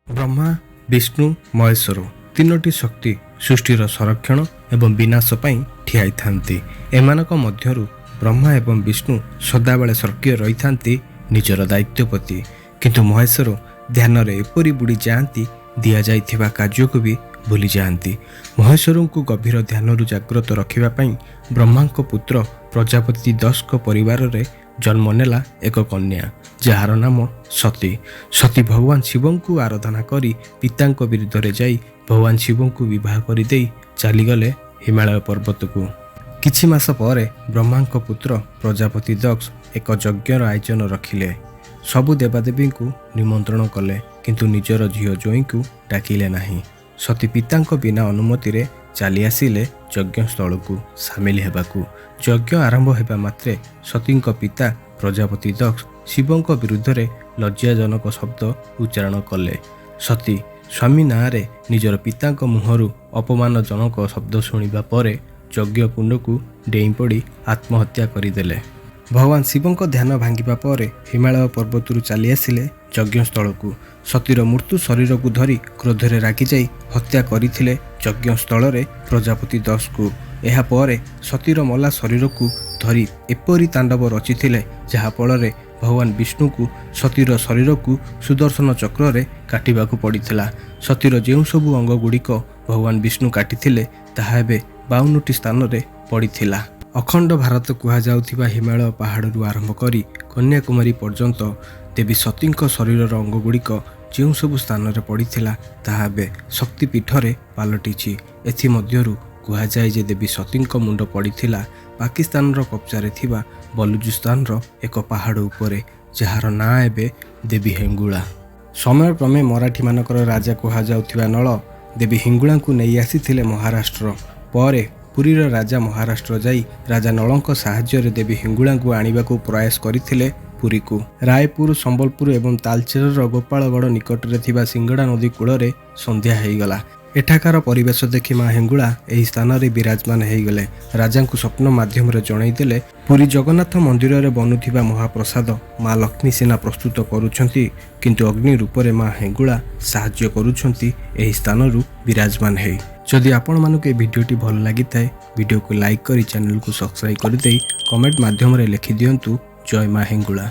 ब्रह्मा विष्णु महेश्वर तीनोटी शक्ति सृष्टिर संरक्षण एवं विनाश पाई ठियाई थांती। एमानक मध्यरु ब्रह्मा एवं विष्णु सदाबेले सक्रिय रही थांती निजर दायित्व प्रति, किंतु महेश्वर ध्यान रे एपरी बुड़ी जाती दिया जाइथिबा कार्य को भी भूली जाती। महेश्वर को गभीर ध्यान जाग्रत रखिबा पाई ब्रह्मांक पुत्र प्रजापति दक्ष परिवार रे जन्म नेला एक कन्या जार नाम सती। सती भगवान शिव को आराधना करी पिता विरुद्ध रे जाई भगवान शिव को विवाह कर चलीगले हिमालय पर्वत को। किछि मास पर ब्रह्मांक पुत्र प्रजापति दक्ष एक यज्ञर आयोजन रखिले। सबु देवादेवी को निमंत्रण कले, किंतु निजर झील जोई को डाकिले नहीं। सती पिता बिना अनुमति रे चली आसिले यज्ञ स्थल को सामिल हेबाकू। यज्ञ आरंभ हेबा मात्रे सती पिता प्रजापति दक्ष शिव विरुद्ध रे लज्जाजनक शब्द उच्चारण कले। सती स्वामी नारे निजर पिता मुहरु अपमानजनक शब्द शुणिबा परे यज्ञ कुंड को डेई पड़ी आत्महत्या करदेले। भगवान शिव ध्यान भांगिबा परे हिमालय पर्वतरू चली आसिले यज्ञस्थल को। सतीर मृत्यु शरीर को धरी क्रोधरे रागी जाई हत्या करथिले यज्ञस्थल रे प्रजापति दक्ष को। एहा परे सतीर मला शरीर को धरी एपरी तांडव रचिथिले जहा फଳରେ भगवान विष्णु को सतीर शरीर को सुदर्शन चक्र रे काटिबाकू पड़िथिला। सतीर जेउ सबु अंग गुड़िक भगवान विष्णु काटिथिले ताहा एबे 52टी स्थान रे पड़िथिला। अखंड भारत कुहा जाउथिबा हिमालय पहाड़रू आरंभ करी कन्याकुमारी पर्यंत देवी सतीଙ୍କ शरीरर अंग गुड़िक जेउ सबु स्थान रे पड़िथिला ताहा एबे शक्तिपीठ रे पालटिछि। एथि मध्यरु कुहा जाय जे देवी सतीଙ୍କ मुंड पड़िथिला पाकिस्तान रो कब्जारे थिबा बलुचिस्तान रो एक पहाड़ उपरे, जहार ना एबे देवी हिंगुला। समय क्रमे मराठी मानकर राजा कुहा जाउथिबा नळ देवी हिंगुला को नहीं आसीथिले महाराष्ट्र। परे पुरीर राजा महाराष्ट्र जाई राजा नळଙ୍କ साहाय्य देवी हिंगुला को आनिबाकू प्रयास करथिले पुरी को। रायपुर संबलपुर एवं तालचेर गोपालगढ़ निकट रे थिबा सिंगड़ा नदी कूल रे संध्या हेगला। एठाकार परिवेश देखि माँ हिंगुला एही स्थान रे विराजमान हेगले। राजा को स्वप्न माध्यम रे जणाइदेले पुरी जगन्नाथ मंदिर रे बनुथिबा महाप्रसाद माँ लक्ष्मी सेना प्रस्तुत करूछंती, किंतु अग्नि रूप रे माँ हिंगुला साहाय्य करूछंती एही स्थान रु विराजमान हे। जदि आपण मानक ए वीडियोटी भल लागि थाए वीडियो को लाइक करी चैनल को सब्सक्राइब कर दे कमेंट माध्यम रे लिखि दियंतु जय माँ हिंगुला।